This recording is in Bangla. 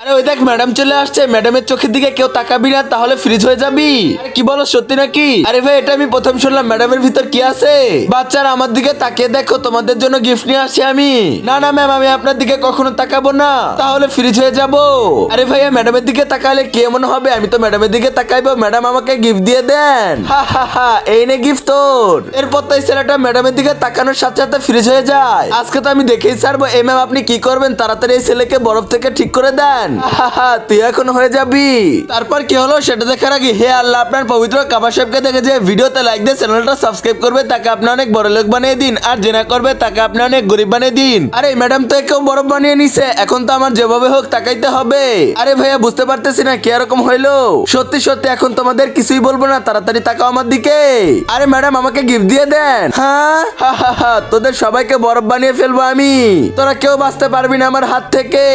আরে ওই দেখ ম্যাডাম চলে আসছে, ম্যাডামের চোখের দিকে কেউ তাকাবি না তাহলে ফ্রিজ হয়ে যাবি। আরে কি বলো সত্যি নাকি? আরে ভাই এটা আমি প্রথম শুনলাম, ম্যাডামের ভিতর কি আছে? বাচ্চারা আমার দিকে তাকিয়ে দেখো, তোমাদের জন্য গিফট নিয়ে আসছি আমি। না না ম্যাম, আমি আপনার দিকে কখনো তাকাবো না, তাহলে ফ্রিজ হয়ে যাব। আরে ভাইয়া ম্যাডামের দিকে তাকালে কি এমন হবে? আমি তো ম্যাডামের দিকে তাকাইবো, ম্যাডাম আমাকে গিফট দিয়ে দেন। হা হা হা, এই নে গিফট তোর। এরপর তো এই ছেলেটা ম্যাডামের দিকে তাকানোর সাথে সাথে ফ্রিজ হয়ে যায়। আজকে তো আমি দেখেই ছাড়বো। এই ম্যাম আপনি কি করবেন? তাড়াতাড়ি এই ছেলেকে বরফ থেকে ঠিক করে দেন। হা হা, তুই এখন হয়ে যাবি। তারপর কি হলো সেটা দেখার আগে হে আল্লাহ আপনার পবিত্র কাবা সাহেবকে দেখে যে ভিডিওতে লাইক দিয়ে চ্যানেলটা সাবস্ক্রাইব করবে, তাকে আপনি অনেক বড় লোক বানিয়ে দিন, আর যে না করবে তাকে আপনি অনেক গরিব বানিয়ে দিন। আরে ম্যাডাম তো কেউ বরফ বানিয়ে নিছে, এখন তো আমার যেভাবে হোক তাকাইতে হবে। আরে ভাইয়া বুঝতে পারতেছি না কি এরকম হইলো। সত্যি সত্যি এখন তোমাদের কিছুই বলবো না, তাড়াতাড়ি তাকাও আমার দিকে। আরে ম্যাডাম আমাকে গিফট দিয়ে দেন। হ্যাঁ হা হা হা, তোদের সবাইকে বরফ বানিয়ে ফেলবো আমি, তোরা কেউ বাঁচতে পারবি না আমার হাত থেকে।